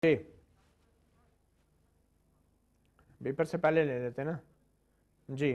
جی beeper سے پہلے لے لیتے نا جی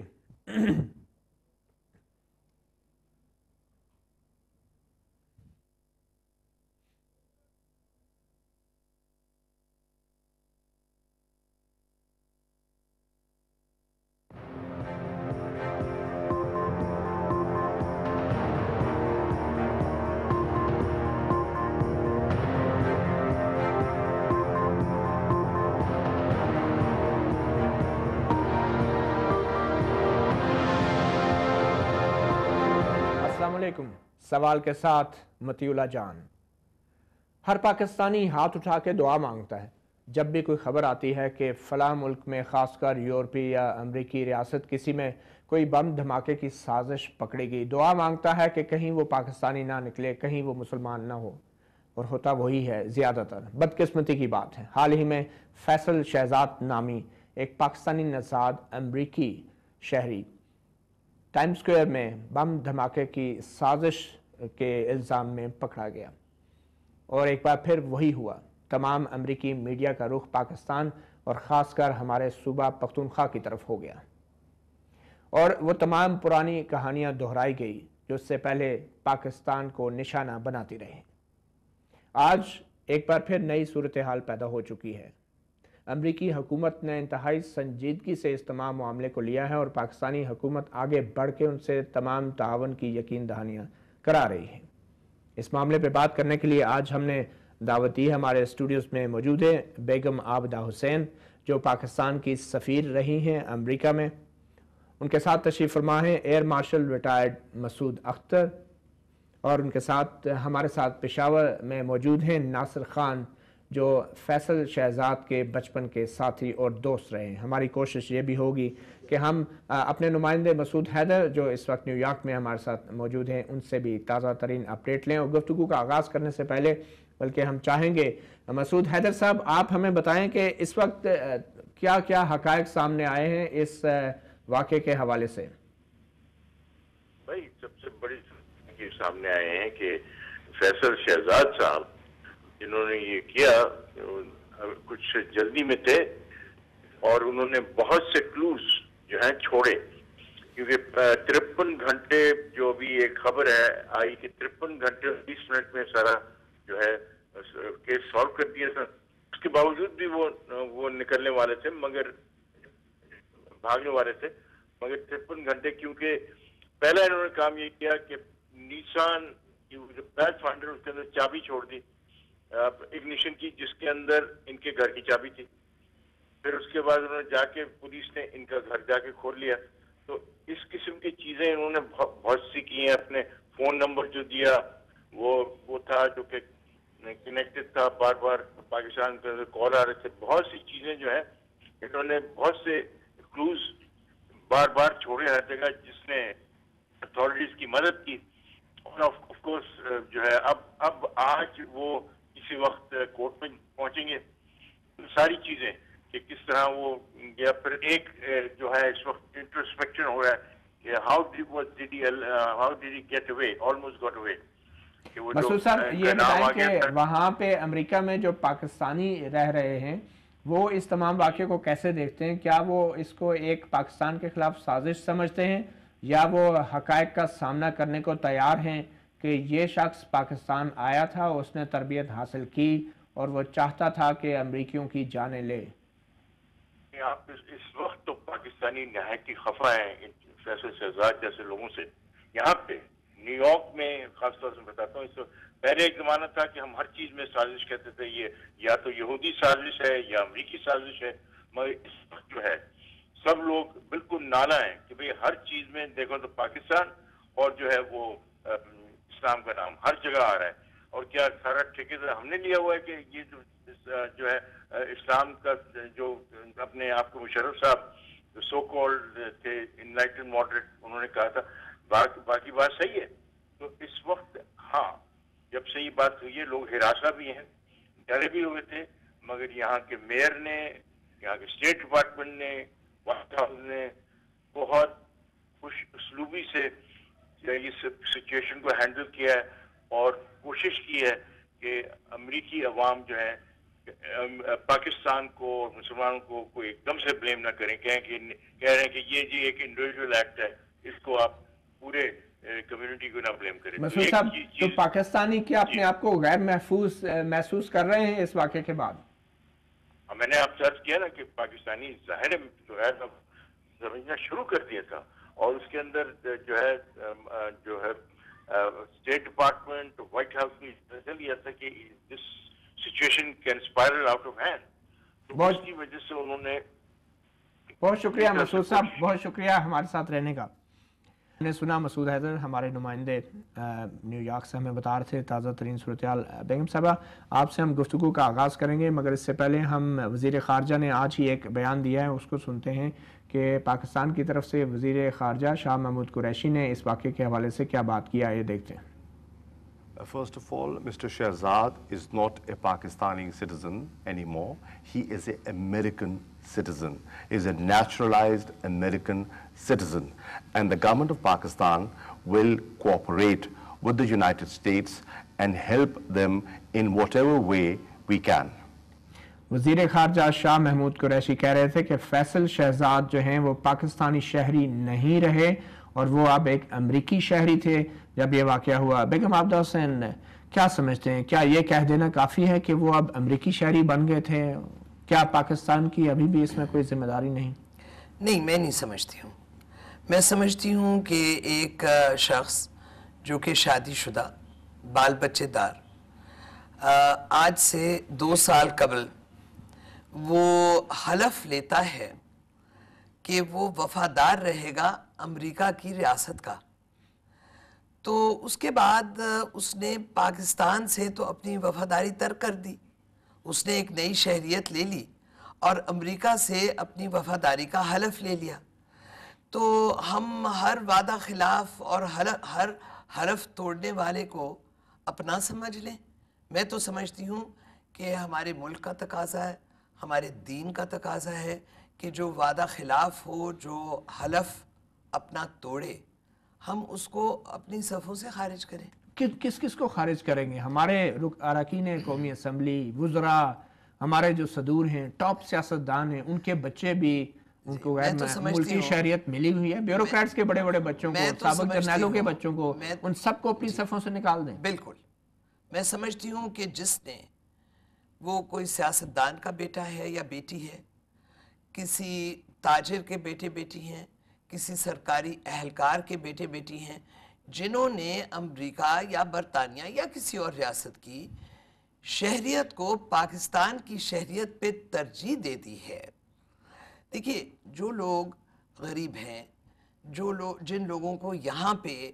السلام علیکم۔ سوال کے ساتھ مطیع جان۔ ہر پاکستانی ہاتھ اٹھا کے دعا مانگتا ہے جب بھی کوئی خبر آتی ہے کہ فلاں ملک میں، خاص کر یورپی یا امریکی ریاست کسی میں کوئی بم دھماکے کی سازش پکڑی گئی، دعا مانگتا ہے کہ کہیں وہ پاکستانی نہ نکلے، کہیں وہ مسلمان نہ ہو، اور ہوتا وہی ہے زیادہ تر۔ بدقسمتی کی بات ہے، حال ہی میں فیصل شہزاد نامی ایک پاکستانی نژاد امریکی شہری ٹائم سکوئر میں بم دھماکے کی سازش کے الزام میں پکڑا گیا، اور ایک بار پھر وہی ہوا۔ تمام امریکی میڈیا کا رخ پاکستان اور خاص کر ہمارے صوبہ پختونخوا کی طرف ہو گیا، اور وہ تمام پرانی کہانیاں دہرائی گئی جو اس سے پہلے پاکستان کو نشانہ بناتی رہی۔ آج ایک بار پھر نئی صورتحال پیدا ہو چکی ہے۔ امریکی حکومت نے انتہائی سنجیدگی سے اس تمام معاملے کو لیا ہے، اور پاکستانی حکومت آگے بڑھ کے ان سے تمام تعاون کی یقین دہانیاں کرا رہی ہے۔ اس معاملے پہ بات کرنے کے لیے آج ہم نے دعوت دی ہے، ہمارے اسٹوڈیوز میں موجود ہے بیگم عابدہ حسین جو پاکستان کی سفیر رہی ہیں امریکہ میں، ان کے ساتھ تشریف فرما ہیں ایئر مارشل ریٹائرڈ مسعود اختر، اور ان کے ساتھ ہمارے ساتھ پشاور میں موجود ہیں ناصر خان جو فیصل شہزاد کے بچپن کے ساتھی اور دوست رہے ہیں۔ ہماری کوشش یہ بھی ہوگی کہ ہم اپنے نمائندے مسعود حیدر جو اس وقت نیو یارک میں ہمارے ساتھ موجود ہیں ان سے بھی تازہ ترین اپڈیٹ لیں، اور گفتگو کا آغاز کرنے سے پہلے بلکہ ہم چاہیں گے مسعود حیدر صاحب آپ ہمیں بتائیں کہ اس وقت کیا کیا حقائق سامنے آئے ہیں اس واقعے کے حوالے سے؟ بھائی سب سے بڑی سامنے آئے ہیں کہ فیصل شہزاد صاحب جنہوں نے یہ کیا کچھ جلدی میں تھے، اور انہوں نے بہت سے کلوز جو ہیں چھوڑے، کیونکہ 53 گھنٹے جو ابھی ایک خبر ہے آئی کہ 53 گھنٹے اور 20 منٹ میں سارا جو ہے کیس سالو کر دیا تھا، اس کے باوجود بھی وہ نکلنے والے تھے، مگر بھاگنے والے تھے، مگر 53 گھنٹے کیونکہ پہلا انہوں نے کام یہ کیا کہ نیسان جو پیتھ فائنڈر اس کے اندر چابی چھوڑ دی اگنیشن کی، جس کے اندر ان کے گھر کی چابی تھی، پھر اس کے بعد انہوں نے جا کے پولیس نے ان کا گھر جا کے کھول لیا۔ تو اس قسم کی چیزیں انہوں نے بہت سی کی ہیں۔ اپنے فون نمبر جو دیا وہ تھا جو کہ کنیکٹڈ تھا، بار بار پاکستان کے اندر کال آ رہے تھے، بہت سی چیزیں جو ہیں انہوں نے بہت سے کلوز بار بار چھوڑے ہر جگہ، جس نے اتھارٹیز کی مدد کی، اور آف کورس جو ہے اب آج وہ اسی وقت کورٹ میں پہنچیں گے ساری چیزیں کہ کس طرح وہ گیا۔ پھر ایک جو ہے اس وقت انٹروسپیکشن ہو رہا ہے کہ how did he get away, almost got away. Masood صاحب یہ بتائیں کہ وہاں پہ امریکہ میں جو پاکستانی رہ رہے ہیں وہ اس تمام واقعے کو کیسے دیکھتے ہیں؟ کیا وہ اس کو ایک پاکستان کے خلاف سازش سمجھتے ہیں، یا وہ حقائق کا سامنا کرنے کو تیار ہیں کہ یہ شخص پاکستان آیا تھا، اس نے تربیت حاصل کی اور وہ چاہتا تھا کہ امریکیوں کی جانیں لے؟ آپ اس وقت تو پاکستانی نہایت ہی خفا ہیں فیصل شہزاد جیسے لوگوں سے۔ یہاں پہ نیو یارک میں خاص طور سے بتاتا ہوں، اس پہلے ایک زمانہ تھا کہ ہم ہر چیز میں سازش کہتے تھے، یہ یا تو یہودی سازش ہے یا امریکی سازش ہے، مگر اس وقت جو ہے سب لوگ بالکل نالا ہیں کہ بھئی ہر چیز میں دیکھو تو پاکستان اور جو ہے وہ اسلام کا نام ہر جگہ آ رہا ہے، اور کیا سارا ٹھیکے سے ہم نے لیا ہوا ہے کہ یہ جو ہے اسلام کا جو اپنے آپ کو مشرف صاحب جو سو کالڈ تھے انلائٹن ماڈریٹ، انہوں نے کہا تھا باقی بات صحیح ہے۔ تو اس وقت ہاں جب سے یہ بات ہوئی ہے لوگ ہراساں بھی ہیں، ڈرے بھی ہوئے تھے، مگر یہاں کے میئر نے، یہاں کے اسٹیٹ ڈپارٹمنٹ نے، وائٹ ہاؤس نے بہت خوش اسلوبی سے اس سچویشن کو ہینڈل کیا ہے، اور کوشش کی ہے کہ امریکی عوام جو ہے پاکستان کو اور مسلمانوں کو کوئی ایک دم سے بلیم نہ کریں، کہہ رہے ہیں کہ یہ جی ایک انڈیویجول ایکٹ ہے، اس کو آپ پورے کمیونٹی کو نہ بلیم کریں۔ مسعود صاحب، تو پاکستانی کیا اپنے آپ کو غیر محفوظ کر رہے ہیں اس واقعے کے بعد؟ میں نے آپ سے عرض کیا نا کہ پاکستانی ظاہر ہے سمجھنا شروع کر دیا تھا، اور اس کے اندر جو ہے اسٹیٹ ڈپارٹمنٹ، وائٹ ہاؤس نے فیصلہ لیا تھا کہ this situation can spiral out of hand, تو اس کی وجہ سے انہوں نے... بہت شکریہ مسعود صاحب، بہت شکریہ ہمارے ساتھ رہنے کا۔ ہم نے سنا مسعود حیدر ہمارے نمائندے نیو یارک سے ہمیں بتا رہے تھے تازہ ترین صورتحال۔ بیگم صاحبہ، آپ سے ہم گفتگو کا آغاز کریں گے، مگر اس سے پہلے ہم وزیر خارجہ نے آج ہی ایک بیان دیا ہے، اس کو سنتے ہیں کہ پاکستان کی طرف سے وزیر خارجہ شاہ محمود قریشی نے اس واقعے کے حوالے سے کیا بات کیا، یہ دیکھتے ہیں۔ First of all, Mr. Shehzad is not a Pakistani citizen anymore. He is an American citizen. He is a naturalized American citizen. And the government of Pakistan will cooperate with the United States and help them in whatever way we can. وزیر خارجہ شاہ محمود قریشی کہہ رہے تھے کہ فیصل شہزاد جو ہیں وہ پاکستانی شہری نہیں رہے اور وہ اب ایک امریکی شہری تھے جب یہ واقعہ ہوا۔ بیگم عابدہ حسین، کیا سمجھتے ہیں، کیا یہ کہہ دینا کافی ہے کہ وہ اب امریکی شہری بن گئے تھے؟ کیا پاکستان کی ابھی بھی اس میں کوئی ذمہ داری نہیں؟ نہیں، میں نہیں سمجھتی ہوں۔ میں سمجھتی ہوں کہ ایک شخص جو کہ شادی شدہ، بال بچے دار، آج سے 2 سال قبل وہ حلف لیتا ہے کہ وہ وفادار رہے گا امریکہ کی ریاست کا، تو اس کے بعد اس نے پاکستان سے تو اپنی وفاداری ترک کر دی، اس نے ایک نئی شہریت لے لی اور امریکہ سے اپنی وفاداری کا حلف لے لیا۔ تو ہم ہر وعدہ خلاف اور ہر حلف توڑنے والے کو اپنا سمجھ لیں؟ میں تو سمجھتی ہوں کہ ہمارے ملک کا تقاضا ہے، ہمارے دین کا تقاضا ہے کہ جو وعدہ خلاف ہو، جو حلف اپنا توڑے، ہم اس کو اپنی صفوں سے خارج کریں۔ کس کو خارج کریں گے؟ ہمارے اراکین قومی اسمبلی، وزراء، ہمارے جو صدور ہیں، ٹاپ سیاستدان ہیں، ان کے بچے بھی ان کو غیر ملکی شہریت ملی ہوئی ہے، بیوروکریٹس کے بڑے بڑے بچوں کو، سابق جرنیلوں کے بچوں کو، ان سب کو اپنی صفوں سے نکال دیں۔ بالکل، میں سمجھتی ہوں کہ جس نے وہ کوئی سیاستدان کا بیٹا ہے یا بیٹی ہے، کسی تاجر کے بیٹے بیٹی ہیں، کسی سرکاری اہلکار کے بیٹے بیٹی ہیں، جنہوں نے امریکہ یا برطانیہ یا کسی اور ریاست کی شہریت کو پاکستان کی شہریت پہ ترجیح دے دی ہے۔ دیکھیے، جو لوگ غریب ہیں، جن لوگوں کو یہاں پہ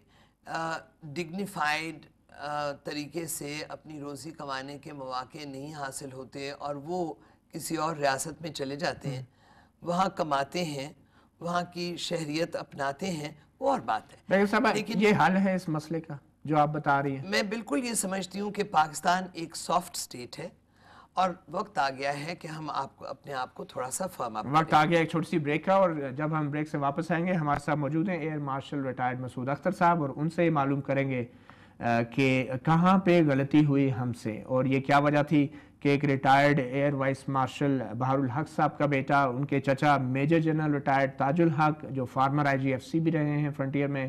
ڈگنیفائیڈ طریقے سے اپنی روزی کمانے کے مواقع نہیں حاصل ہوتے اور وہ کسی اور ریاست میں چلے جاتے ہیں، وہاں کماتے ہیں، وہاں کی شہریت اپناتے ہیں، وہ اور بات ہے۔ لیکن یہ حل ہے اس مسئلے کا جو آپ بتا رہی ہیں؟ میں بالکل یہ سمجھتی ہوں کہ پاکستان ایک سافٹ سٹیٹ ہے اور وقت آ گیا ہے کہ ہم اپنے آپ کو تھوڑا سا فرم اپ کریں۔ وقت آ گیا ایک چھوٹی سی بریک کا، اور جب ہم بریک سے واپس آئیں گے ہمارے ساتھ موجود ہیں ایئر مارشل ریٹائرڈ مسعود اختر صاحب، اور ان سے معلوم کریں گے کہ کہاں پہ غلطی ہوئی ہم سے، اور یہ کیا وجہ تھی کہ ایک ریٹائرڈ ایئر وائس مارشل بہار الحق صاحب کا بیٹا، ان کے چچا میجر جنرل ریٹائرڈ تاج الحق جو فارمر IGFC بھی رہے ہیں فرنٹیئر میں،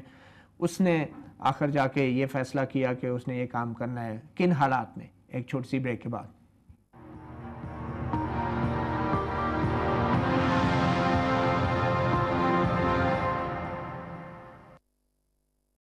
اس نے آخر جا کے یہ فیصلہ کیا کہ اس نے یہ کام کرنا ہے، کن حالات میں؟ ایک چھوٹی سی بریک کے بعد۔